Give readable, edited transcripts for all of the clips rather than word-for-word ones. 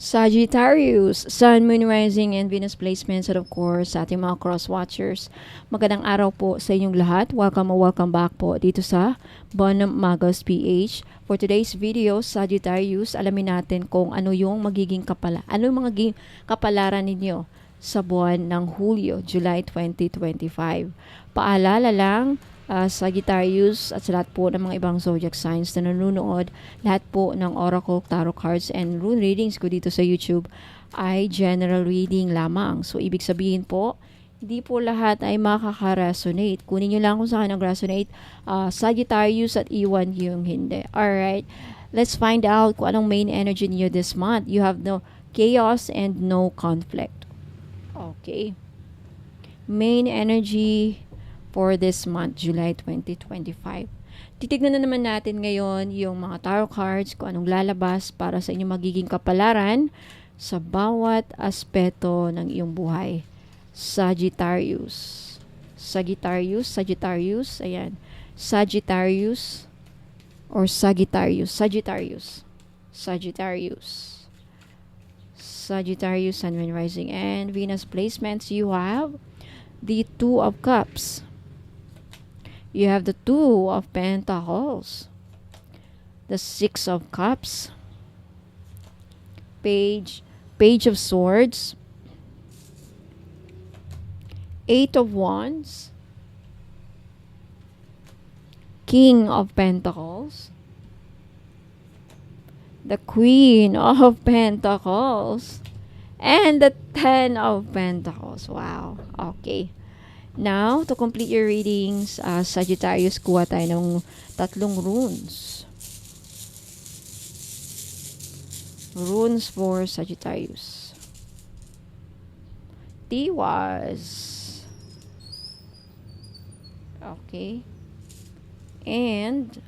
Sagittarius, Sun, Moon, Rising, and Venus placements, and of course, sa ating mga cross-watchers. Magandang araw po sa inyong lahat. Welcome o welcome back po dito sa Bonum Magos PH. For today's video, Sagittarius, alamin natin kung ano yung magiging kapalaran ninyo sa buwan ng Hulyo, July 2025. Paalala lang, Sagittarius at sa lahat po ng mga ibang zodiac signs na nanonood, lahat po ng oracle, tarot cards, and rune readings ko dito sa YouTube ay general reading lamang. So, ibig sabihin po, hindi po lahat ay makaka-resonate. Kunin nyo lang kung saan nag-resonate, Sagittarius, at iwan yung hindi. Alright, let's find out kung anong main energy niyo this month. You have no chaos and no conflict. Okay. Main energy for this month, July 2025. Titignan na naman natin ngayon yung mga tarot cards, kung anong lalabas para sa inyong magiging kapalaran sa bawat aspeto ng iyong buhay. Sagittarius. Sagittarius, Sagittarius, ayan. Sagittarius or Sagittarius, Sagittarius. Sagittarius. Sagittarius, Sun, Moon, Rising, and Venus placements. You have the Two of Cups. You have the Two of Pentacles, the Six of Cups, Page of Swords, Eight of Wands, King of Pentacles, the Queen of Pentacles, and the Ten of Pentacles. Wow. Okay. Now, to complete your readings, Sagittarius, kuha tayo ng tatlong runes. Runes for Sagittarius. Tiwas. Okay. And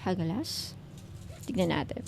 Hagalas. Tignan natin.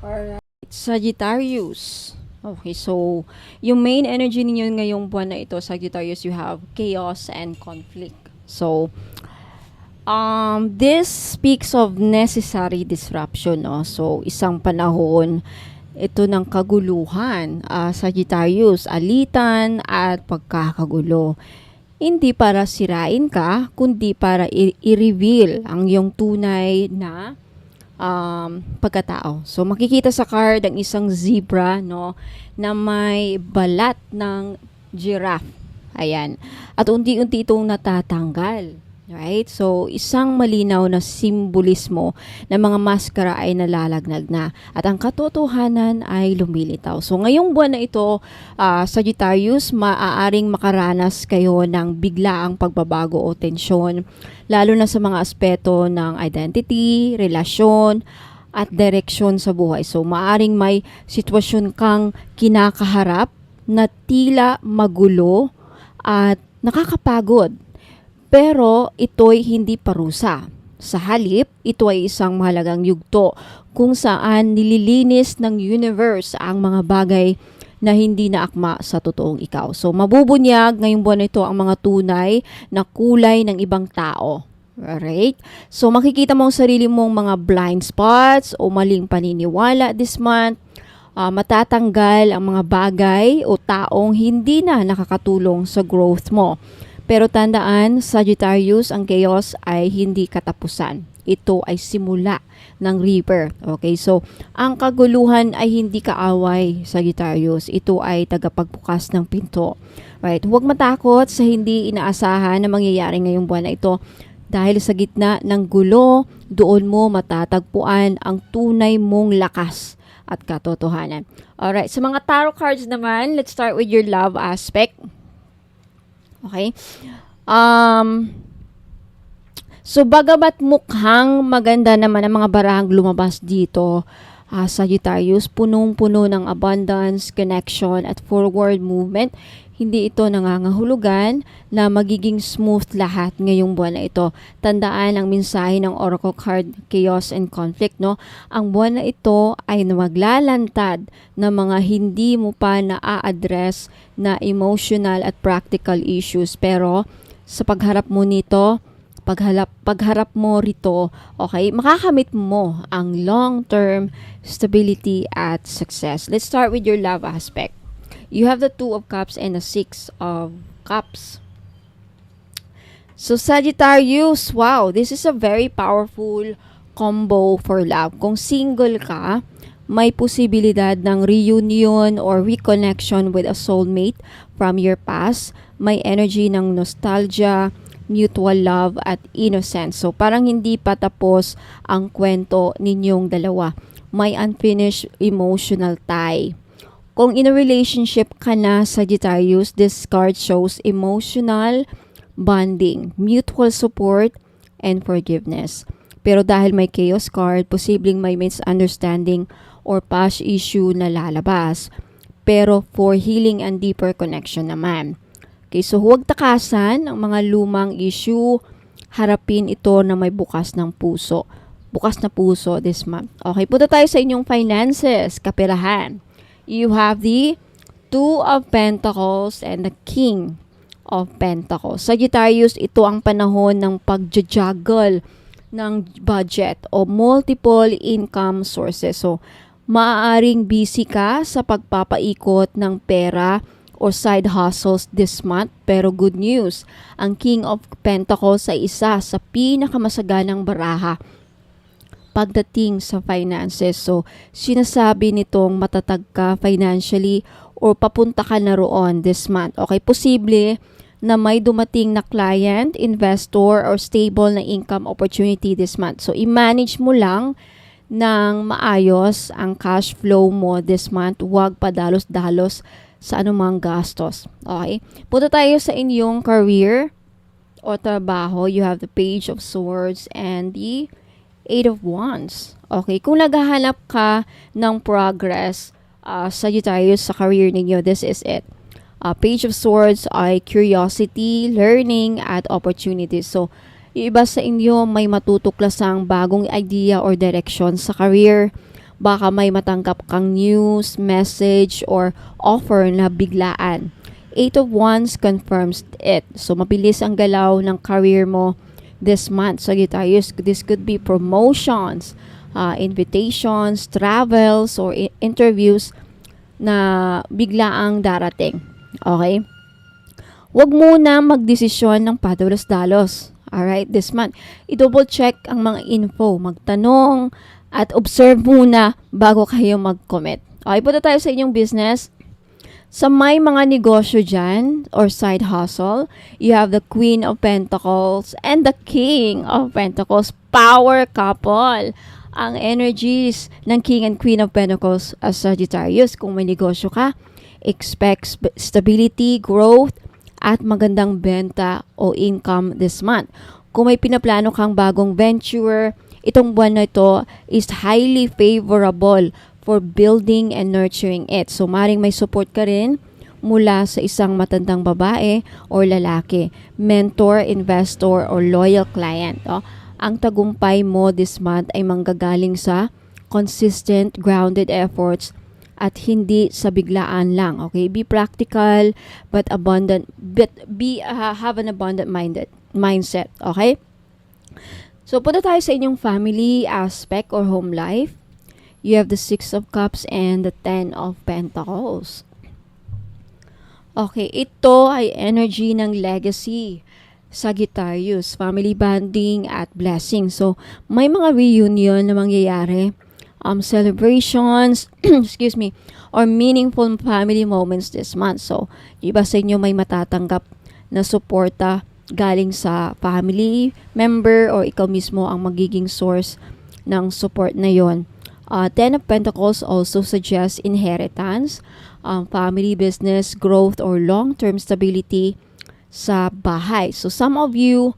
Alright, Sagittarius. Okay, so yung main energy ninyo ngayong buwan na ito, Sagittarius, you have chaos and conflict. So, this speaks of necessary disruption, no? So, isang panahon ito ng kaguluhan, Sagittarius, alitan at pagkakagulo. Hindi para sirain ka, kundi para i-reveal ang iyong tunay na pagkatao. So, makikita sa card ang isang zebra, no, na may balat ng giraffe. Ayan. At unti-unti itong natatanggal. Right? So, isang malinaw na simbolismo ng mga maskara ay nalalagnag na. At ang katotohanan ay lumilitaw. So, ngayong buwan na ito, Sagittarius, maaaring makaranas kayo ng biglaang pagbabago o tensyon, lalo na sa mga aspeto ng identity, relasyon, at direksyon sa buhay. So, maaaring may sitwasyon kang kinakaharap na tila magulo at nakakapagod. Pero ito'y hindi parusa. Sa halip, ito ay isang mahalagang yugto kung saan nililinis ng universe ang mga bagay na hindi naakma sa totoong ikaw. So, mabubunyag ngayong buwan ito ang mga tunay na kulay ng ibang tao. Alright? So, makikita mo ang sarili mong mga blind spots o maling paniniwala this month. Matatanggal ang mga bagay o taong hindi na nakakatulong sa growth mo. Pero tandaan, Sagittarius, ang chaos ay hindi katapusan. ito ay simula ng river. Okay, so ang kaguluhan ay hindi kaaway, Sagittarius. Ito ay tagapagbukas ng pinto. Right? Huwag matakot sa hindi inaasahan na mangyayari ngayong buwan na ito. Dahil sa gitna ng gulo, doon mo matatagpuan ang tunay mong lakas at katotohanan. Alright, sa mga tarot cards naman, let's start with your love aspect. Okay? So, bagamat mukhang maganda naman ang mga barahang lumabas dito, Sagittarius, punong-puno ng abundance, connection, at forward movement, hindi ito nangangahulugan na magiging smooth lahat ngayong buwan na ito. Tandaan ang mensahe ng Oracle card, Chaos and Conflict, no? Ang buwan na ito ay maglalantad ng mga hindi mo pa na-address na emotional at practical issues. Pero sa pagharap mo nito, pagharap mo rito, okay, makakamit mo ang long-term stability at success. Let's start with your love aspect. You have the 2 of Cups and the 6 of Cups. So Sagittarius, wow, this is a very powerful combo for love. Kung single ka, may posibilidad ng reunion or reconnection with a soulmate from your past. May energy ng nostalgia, mutual love at innocence. So parang hindi pa tapos ang kwento ninyong dalawa. May unfinished emotional tie. Kung in a relationship ka na, Sagittarius, this card shows emotional bonding, mutual support, and forgiveness. Pero dahil may chaos card, posibleng may misunderstanding or past issue na lalabas. Pero for healing and deeper connection naman. Okay, so huwag takasan ang mga lumang issue. Harapin ito na may bukas ng puso. Bukas na puso this month. Okay, punta tayo sa inyong finances, kaperahan. You have the 2 of Pentacles and the King of Pentacles. Sagittarius, ito ang panahon ng pag-juggle ng budget o multiple income sources. So, maaaring busy ka sa pagpapaikot ng pera or side hustles this month. Pero good news, ang King of Pentacles ay isa sa pinakamasaganang baraha pagdating sa finances. So, sinasabi nitong matatag ka financially or papunta ka na roon this month. Okay, posible na may dumating na client, investor, or stable na income opportunity this month. So, i-manage mo lang ng maayos ang cash flow mo this month. Huwag padalos-dalos sa anumang gastos. Okay, punta tayo sa inyong career o trabaho. You have the Page of Swords and the 8 of Wands. Okay, kung naghahanap ka ng progress, Sagittarius, sa career ninyo, this is it. Page of Swords ay curiosity, learning, at opportunities. So, yung iba sa inyo may matutuklasang bagong idea or direction sa career. Baka may matanggap kang news, message, or offer na biglaan. 8 of Wands confirms it. So, mabilis ang galaw ng career mo this month, Sagittarius. This could be promotions, invitations, travels, or interviews na biglaang darating. Okay? Huwag muna magdesisyon ng padalos-dalos. Alright, this month. I-double check ang mga info, magtanong, at observe muna bago kayo mag-commit. Okay, punta tayo sa inyong business. Sa may mga negosyo dyan or side hustle, you have the Queen of Pentacles and the King of Pentacles. Power couple. Ang energies ng King and Queen of Pentacles as Sagittarius. Kung may negosyo ka, expect stability, growth, at magandang benta o income this month. Kung may pinaplano kang bagong venture, itong buwan na ito is highly favorable for building and nurturing it. So, maring may support ka rin mula sa isang matandang babae or lalaki, mentor, investor, or loyal client. Ang tagumpay mo this month ay manggagaling sa consistent, grounded efforts at hindi sa biglaan lang. Okay? Be practical but abundant, have an abundant mindset. Okay? So, punta tayo sa inyong family aspect or home life. You have the 6 of Cups and the 10 of Pentacles. Okay, ito ay energy ng legacy, Sagittarius, family bonding at blessing. So, may mga reunion na mangyayari, celebrations, excuse me, or meaningful family moments this month. So, iba sa inyo may matatanggap na suporta galing sa family member or ikaw mismo ang magiging source ng support na yon. Ten of Pentacles also suggests inheritance, family business, growth, or long-term stability sa bahay. So some of you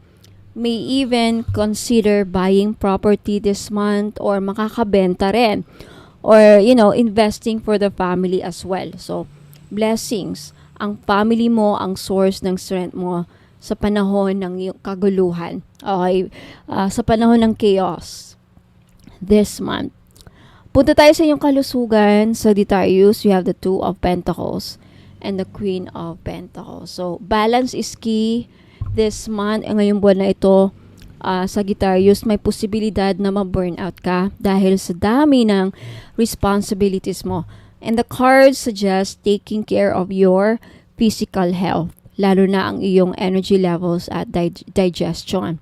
may even consider buying property this month or makakabenta rin or investing for the family as well. So blessings, ang family mo ang source ng strength mo sa panahon ng iyong kaguluhan. Okay, sa panahon ng chaos this month. Punta tayo sa iyong kalusugan, Sagittarius. You have the Two of Pentacles and the Queen of Pentacles. So, balance is key this month. Ngayong buwan na ito, Sagittarius, may posibilidad na ma-burnout ka dahil sa dami ng responsibilities mo. And the cards suggest taking care of your physical health, lalo na ang iyong energy levels at digestion.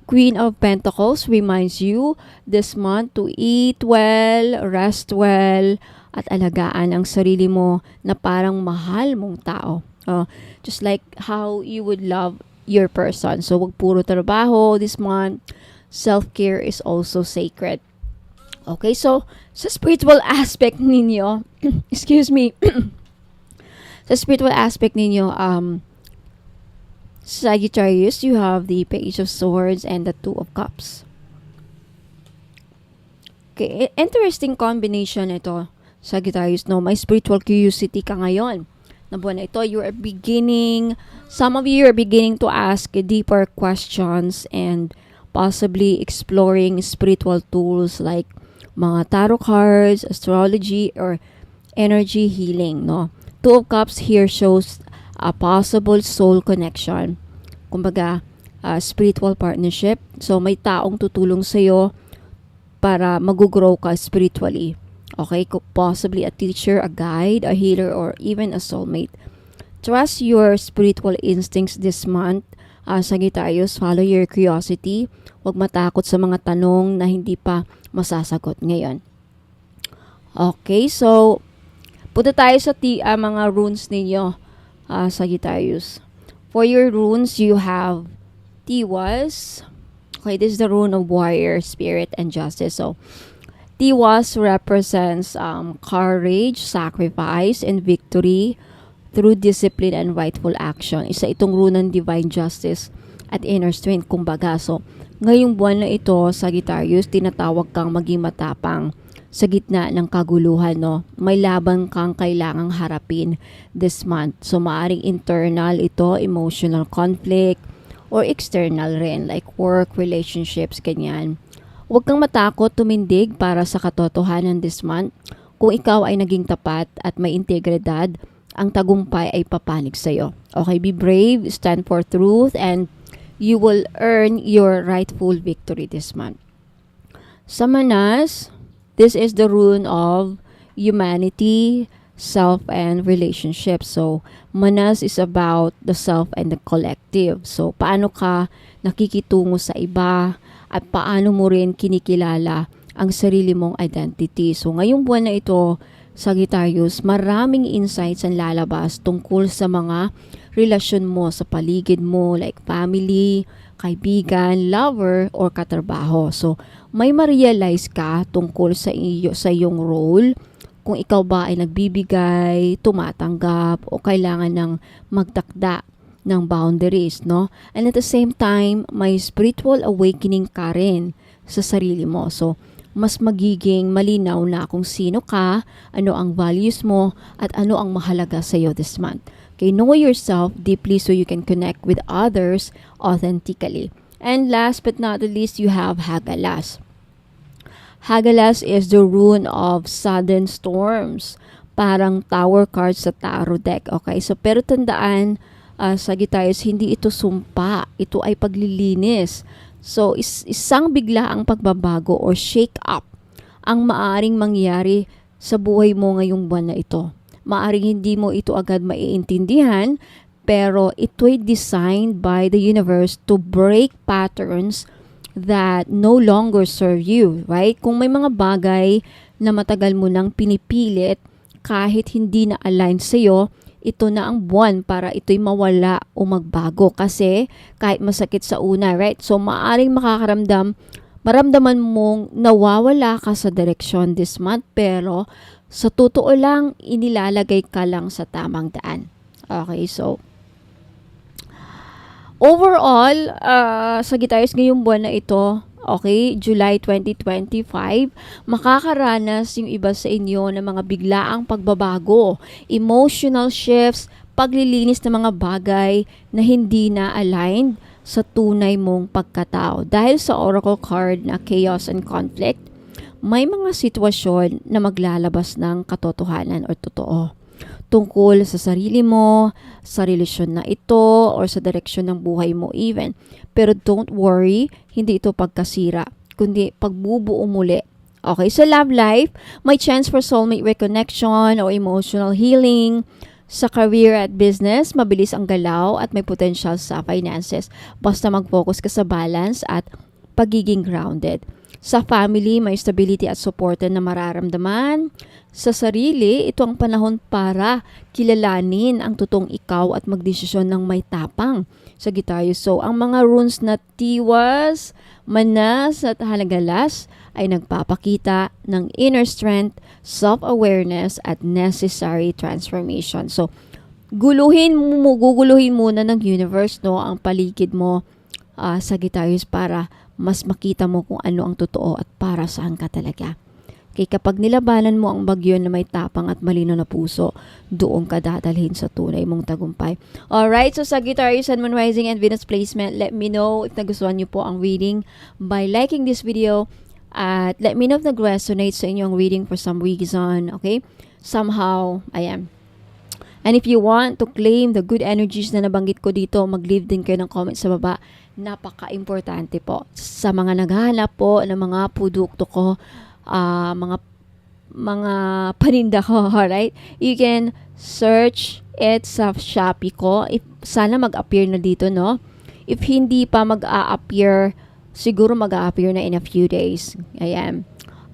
Queen of Pentacles reminds you this month to eat well, rest well, at alagaan ang sarili mo na parang mahal mong tao. Just like how you would love your person. So, wag puro trabaho this month. Self-care is also sacred. Okay, so, sa spiritual aspect ninyo, excuse me, sa spiritual aspect ninyo, Sagittarius, you have the Page of Swords and the Two of Cups. Okay, interesting combination ito. Sagittarius, no, may spiritual curiosity ka ngayon. Na buwan na ito, some of you are beginning to ask deeper questions and possibly exploring spiritual tools like mga tarot cards, astrology, or energy healing, no. Two of Cups here shows a possible soul connection. Kumbaga, spiritual partnership. So, may taong tutulong sa'yo para mag-grow ka spiritually. Okay, possibly a teacher, a guide, a healer, or even a soulmate. Trust your spiritual instincts this month, Sagittarius. Follow your curiosity. Huwag matakot sa mga tanong na hindi pa masasagot ngayon. Okay, so punta tayo sa mga runes ninyo, Sagittarius. For your runes, you have Tiwas. Okay, this is the rune of warrior, spirit, and justice. So, Tiwas represents courage, sacrifice, and victory through discipline and rightful action. Isa itong rune ng divine justice at inner strength, kumbaga. So, ngayong buwan na ito, Sagittarius, tinatawag kang maging matapang sa gitna ng kaguluhan, no? May laban kang kailangang harapin this month. So, maaring internal ito, emotional conflict, or external rin, like work, relationships, ganyan. Huwag kang matakot tumindig para sa katotohanan this month. Kung ikaw ay naging tapat at may integridad, ang tagumpay ay papanig sa'yo. Okay, be brave, stand for truth, and you will earn your rightful victory this month. Sa Manas, this is the rune of humanity, self, and relationships. So, Manas is about the self and the collective. So, paano ka nakikitungo sa iba at paano mo rin kinikilala ang sarili mong identity. So, ngayong buwan na ito, Sagittarius, maraming insights ang lalabas tungkol sa mga relasyon mo sa paligid mo, like family, kaibigan, lover, or katrabaho. So, may ma-realize ka tungkol sa iyong role, kung ikaw ba ay nagbibigay, tumatanggap, o kailangan ng magtakda ng boundaries, no? And at the same time, may spiritual awakening ka rin sa sarili mo. So, mas magiging malinaw na kung sino ka, ano ang values mo, at ano ang mahalaga sa iyo this month. Okay, know yourself deeply so you can connect with others authentically. And last but not the least, you have Hagalas. Hagalas is the rune of sudden storms. Parang tower cards sa tarot deck. Okay, so pero tandaan, Sagittarius, hindi ito sumpa. Ito ay paglilinis. So, isang biglaang pagbabago or shake up ang maaring mangyari sa buhay mo ngayong buwan na ito. Maaring hindi mo ito agad maiintindihan, pero ito'y designed by the universe to break patterns that no longer serve you, right? Kung may mga bagay na matagal mo nang pinipilit kahit hindi na align sa'yo, ito na ang buwan para ito'y mawala o magbago. Kasi kahit masakit sa una, right? So maaring maramdaman mong nawawala ka sa direksyon this month, pero sa totoo lang, inilalagay ka lang sa tamang daan. Okay, so overall, Sagittarius, ngayong buwan na ito, okay, July 2025, makakaranas yung iba sa inyo ng mga biglaang pagbabago, emotional shifts, paglilinis ng mga bagay na hindi na aligned sa tunay mong pagkatao. Dahil sa oracle card na chaos and conflict, may mga sitwasyon na maglalabas ng katotohanan o totoo tungkol sa sarili mo, sa relasyon na ito, or sa direksyon ng buhay mo even. Pero don't worry, hindi ito pagkasira, kundi pagbubuo muli. Okay, sa love life, may chance for soulmate reconnection o emotional healing. Sa career at business, mabilis ang galaw at may potential sa finances. Basta mag-focus ka sa balance at pagiging grounded. Sa family, may stability at support na mararamdaman. Sa sarili, ito ang panahon para kilalanin ang totoong ikaw at magdesisyon ng may tapang. Sagittarius, so ang mga runes na tiwas, manas at halagalas ay nagpapakita ng inner strength, self-awareness at necessary transformation. So, guguluhin muna ng universe, no, ang paligid mo, Sagittarius, para mas makita mo kung ano ang totoo at para saan ka talaga. Okay, kapag nilabanan mo ang bagyo na may tapang at malinaw na puso, doon ka dadalhin sa tunay mong tagumpay. Alright, so Sagittarius, Sun, Moon, Rising, and Venus placement, let me know if nagustuhan niyo po ang reading by liking this video at let me know if nag-resonate sa inyong reading for some reason, okay? Somehow, ayan. And if you want to claim the good energies na nabanggit ko dito, mag-leave din kayo ng comment sa baba. Napaka-importante po sa mga naghahanap po ng mga produkto ko, mga paninda ko, alright? You can search it sa Shopee ko. Sana mag-appear na dito, no? If hindi pa mag-a-appear, siguro mag-a-appear na in a few days. Ayan.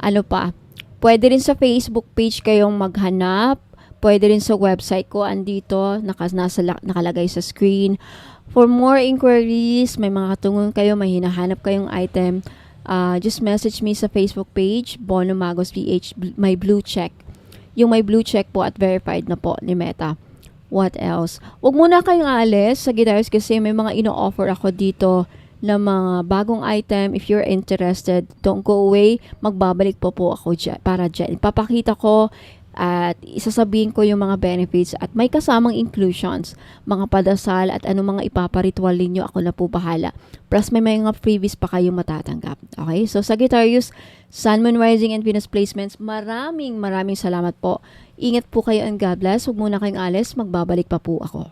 Ano pa? Pwede rin sa Facebook page kayong maghanap. Pwede rin sa website ko. Andito, nakalagay sa screen. For more inquiries, may mga katungon kayo, may hinahanap kayong item, just message me sa Facebook page, Bono Magos PH, may blue check. Yung may blue check po at verified na po ni Meta. What else? Huwag muna kayong aalis, Sagittarius, kasi may mga ino-offer ako dito na mga bagong item. If you're interested, don't go away. Magbabalik po ako para dyan. Ipapakita ko at isasabihin ko yung mga benefits at may kasamang inclusions, mga padasal at anong mga ipaparitual ninyo, ako na po bahala. Plus may mga freebies pa kayong matatanggap. Okay? So Sagittarius, Sun, Moon, Rising, and Venus placements, maraming salamat po. Ingat po kayo and God bless. Huwag muna kayong alis, magbabalik pa po ako.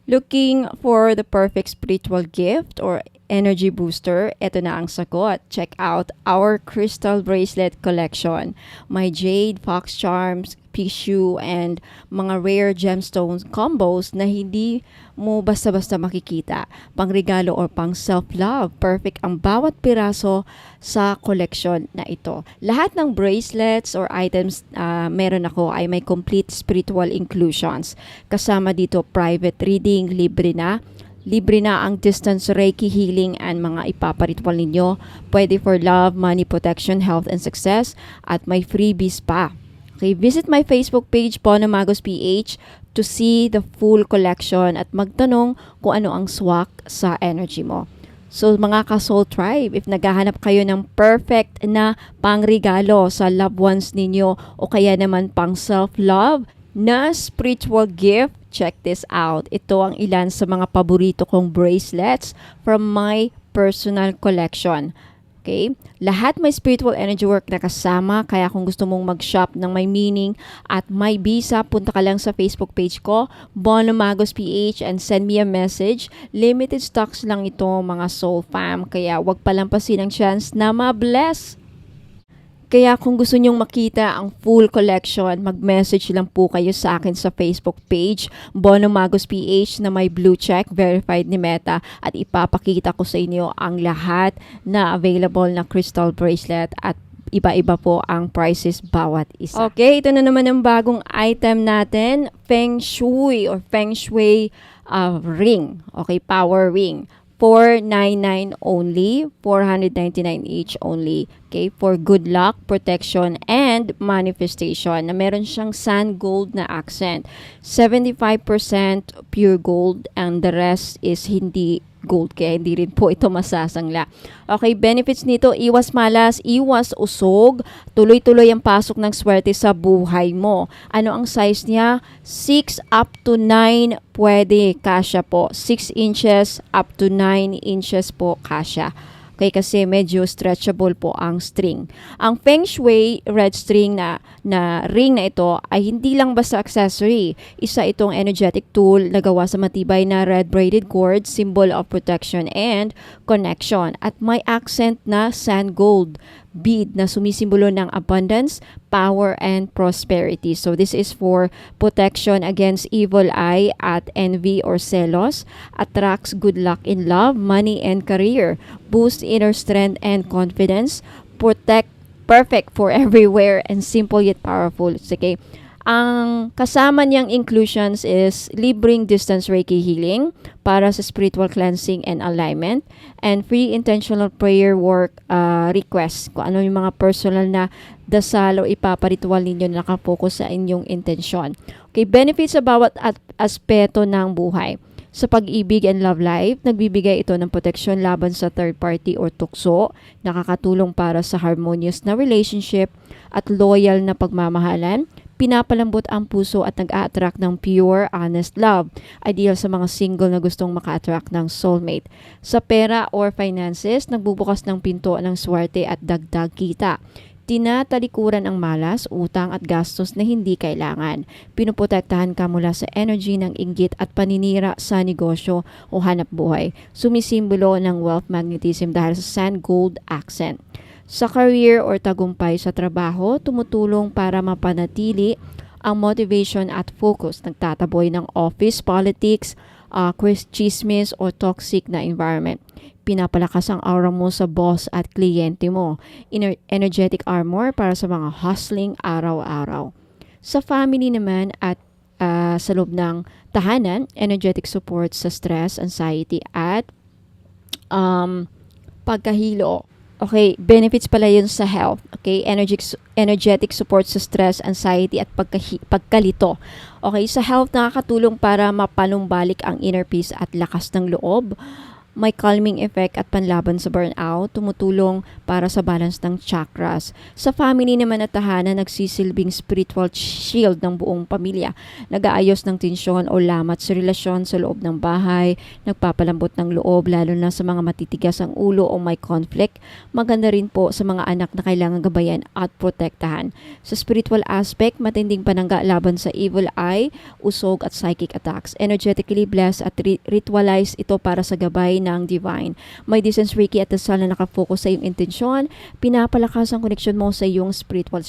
Looking for the perfect spiritual gift or energy booster? Ito na ang sagot. Check out our crystal bracelet collection. My jade, fox charms, tissue, and mga rare gemstones combos na hindi mo basta-basta makikita. Pangregalo or pang self-love. Perfect ang bawat piraso sa collection na ito. Lahat ng bracelets or items meron ako ay may complete spiritual inclusions. Kasama dito private reading, libre na ang distance Reiki healing and mga ipaparitual ninyo. Pwede for love, money, protection, health, and success. At may freebies pa. Okay, visit my Facebook page, Bono Magos PH, to see the full collection at magtanong kung ano ang swak sa energy mo. So mga ka-Soul Tribe, if naghahanap kayo ng perfect na pangregalo sa loved ones ninyo o kaya naman pang self-love na spiritual gift, check this out. Ito ang ilan sa mga paborito kong bracelets from my personal collection. Okay? Lahat may spiritual energy work na kasama, kaya kung gusto mong mag-shop ng may meaning at may visa, punta ka lang sa Facebook page ko, Bono Magos PH, and send me a message. Limited stocks lang ito, mga soul fam, kaya wag palampasin ang chance na ma-bless. Kaya kung gusto nyong makita ang full collection, mag-message lang po kayo sa akin sa Facebook page, Bono Magos PH na may blue check, verified ni Meta, at ipapakita ko sa inyo ang lahat na available na crystal bracelet at iba-iba po ang prices bawat isa. Okay, ito na naman ang bagong item natin, Feng Shui or Feng Shui ring. Okay, power ring. 499 only, 499 each only. Okay, for good luck, protection, and manifestation. Na meron siyang sand gold na accent. 75% pure gold and the rest is hindi gold, kaya hindi rin po ito masasangla. Okay, benefits nito, iwas malas, iwas usog, tuloy-tuloy ang pasok ng swerte sa buhay mo. Ano ang size niya? 6 up to 9 pwede, kasya po. 6 inches up to 9 inches po kasya. Okay, kasi medyo stretchable po ang string. Ang Feng Shui red string na ring na ito ay hindi lang basta accessory. Isa itong energetic tool na gawa sa matibay na red braided cord, symbol of protection and connection. At may accent na sand gold bead na sumisimbolo ng abundance, power, and prosperity. So this is for protection against evil eye at envy or celos, attracts good luck in love, money, and career, boost inner strength and confidence, perfect for everywhere, and simple yet powerful. Okay. Ang kasama niyang inclusions is libreng distance Reiki healing para sa spiritual cleansing and alignment, and free intentional prayer work requests. Kung ano yung mga personal na dasal o ipaparitual ninyo na nakafocus sa inyong intensyon. Okay, benefits sa bawat aspeto ng buhay. Sa pag-ibig and love life, nagbibigay ito ng proteksyon laban sa third party or tukso, nakakatulong para sa harmonious na relationship at loyal na pagmamahalan, pinapalambot ang puso at nag-a-attract ng pure, honest love. Ideal sa mga single na gustong maka-attract ng soulmate. Sa pera or finances, nagbubukas ng pinto ng swerte at dagdag kita. Tinatalikuran ang malas, utang at gastos na hindi kailangan. Pinuprotektahan ka mula sa energy ng inggit at paninira sa negosyo o hanap buhay. Sumisimbolo ng wealth magnetism dahil sa sand gold accent. Sa career or tagumpay sa trabaho, tumutulong para mapanatili ang motivation at focus. Nagtataboy ng office politics, chismis o toxic na environment. Pinapalakas ang aura mo sa boss at kliyente mo. Energetic armor para sa mga hustling araw-araw. Sa family naman at sa loob ng tahanan, energetic support sa stress, anxiety at pagkahilo. Okay, benefits pala yun sa health. Okay, energetic support sa stress, anxiety at pagkalito. Okay, sa health nakakatulong para mapanumbalik ang inner peace at lakas ng loob. May calming effect at panlaban sa burnout, tumutulong para sa balance ng chakras. Sa family naman at tahanan, nagsisilbing spiritual shield ng buong pamilya. Nag-aayos ng tensyon o lamat sa relasyon sa loob ng bahay, nagpapalambot ng loob lalo na sa mga matitigas ang ulo o may conflict. Maganda rin po sa mga anak na kailangan gabayan at protektahan. Sa spiritual aspect, matinding panangga laban sa evil eye, usog at psychic attacks. Energetically blessed at ritualized ito para sa gabay ng divine. May distance Reiki at dasal na nakafocus sa iyong intensyon, pinapalakas ang connection mo sa iyong spiritual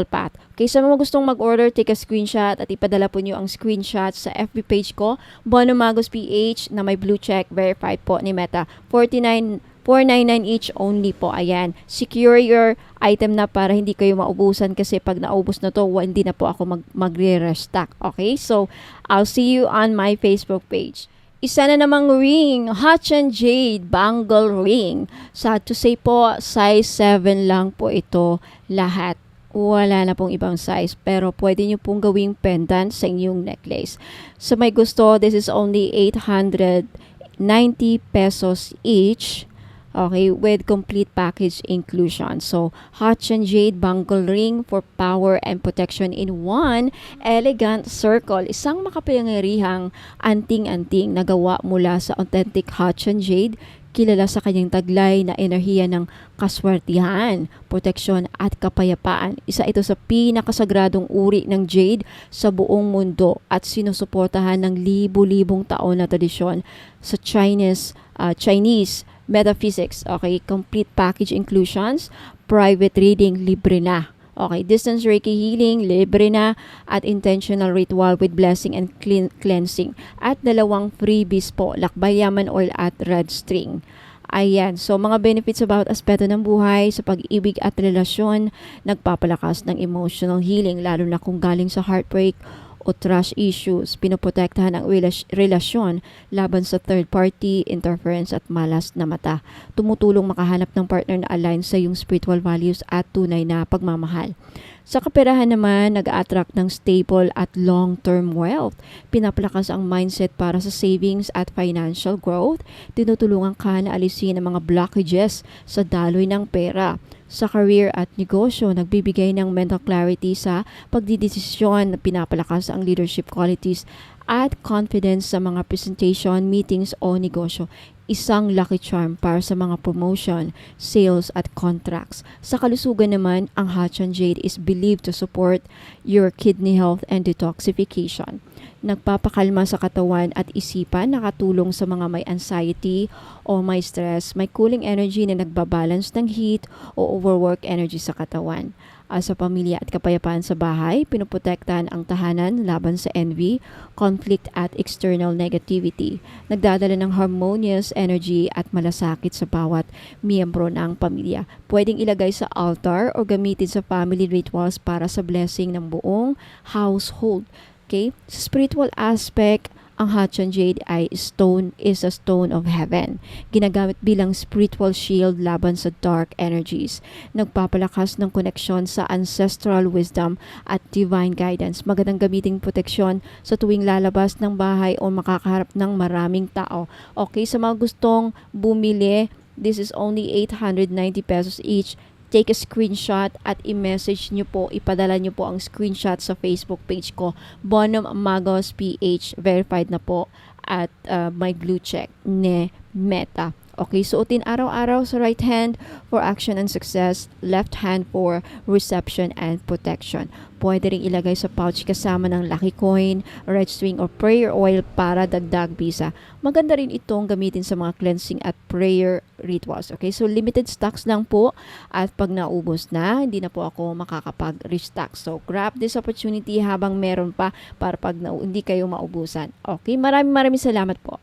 path. Okay, sa mga gustong mag-order, take a screenshot at ipadala po niyo ang screenshot sa FB page ko, Bono Magos PH na may blue check, verified po ni Meta. 499 each only po. Ayan. Secure your item na para hindi kayo maubusan kasi pag naubos na to, hindi na po ako magre-restock. Okay? So, I'll see you on my Facebook page. Isa na namang ring, Hachan Jade Bangle Ring. Sad to say po, size 7 lang po ito lahat. Wala na pong ibang size, pero pwede nyo pong gawing pendant sa inyong necklace. So may gusto, this is only 890 pesos each. Okay, with complete package inclusion. So, Hachan Jade Bangle Ring for power and protection in one elegant circle. Isang makapangyarihang anting-anting na gawa mula sa authentic Hachan Jade, kilala sa kanyang taglay na enerhiya ng kaswertihan, proteksyon at kapayapaan. Isa ito sa pinakasagradong uri ng jade sa buong mundo at sinusuportahan ng libu-libong taon na tradisyon sa Chinese metaphysics. Okay, complete package inclusions, private reading, libre na. Okay, distance Reiki healing, libre na, at intentional ritual with blessing and cleansing. At 2 freebies po, lakbay yaman oil at red string. Ayan, so mga benefits about aspeto ng buhay sa pag-ibig at relasyon, nagpapalakas ng emotional healing lalo na kung galing sa heartbreak o trust issues, pinoprotektahan ang relasyon laban sa third party, interference at malas na mata. Tumutulong makahanap ng partner na align sa iyong spiritual values at tunay na pagmamahal. Sa kaperahan naman, nag-attract ng stable at long-term wealth. Pinapalakas ang mindset para sa savings at financial growth. Tinutulungan ka na alisin ang mga blockages sa daloy ng pera. Sa career at negosyo, nagbibigay ng mental clarity sa pagdidesisyon, pinapalakas ang leadership qualities at confidence sa mga presentation, meetings o negosyo. Isang lucky charm para sa mga promotion, sales at contracts. Sa kalusugan naman, ang Hatchan Jade is believed to support your kidney health and detoxification. Nagpapakalma sa katawan at isipan, nakatulong sa mga may anxiety o may stress, may cooling energy na nagbabalance ng heat o overwork energy sa katawan. Sa pamilya at kapayapaan sa bahay, pinoprotektahan ang tahanan laban sa envy, conflict at external negativity. Nagdadala ng harmonious energy at malasakit sa bawat miyembro ng pamilya. Pwedeng ilagay sa altar o gamitin sa family rituals para sa blessing ng buong household. Okay? Sa spiritual aspect, ang Hatchan Jade is a stone of heaven. Ginagamit bilang spiritual shield laban sa dark energies. Nagpapalakas ng koneksyon sa ancestral wisdom at divine guidance. Magandang gamiting proteksyon sa tuwing lalabas ng bahay o makakaharap ng maraming tao. Okay, sa mga gustong bumili, this is only 890 pesos each. Take a screenshot at i-message nyo po, ipadala nyo po ang screenshot sa Facebook page ko, Bonum Magos PH, verified na po at may blue check ne Meta. Okay, suotin araw-araw sa right hand for action and success, left hand for reception and protection. Pwede rin ilagay sa pouch kasama ng lucky coin, red string or prayer oil para dagdag bisa. Maganda rin itong gamitin sa mga cleansing at prayer rituals. Okay, so limited stocks lang po at pag naubos na, hindi na po ako makakapag-restock. So grab this opportunity habang meron pa para pag hindi kayo maubusan. Okay, maraming salamat po.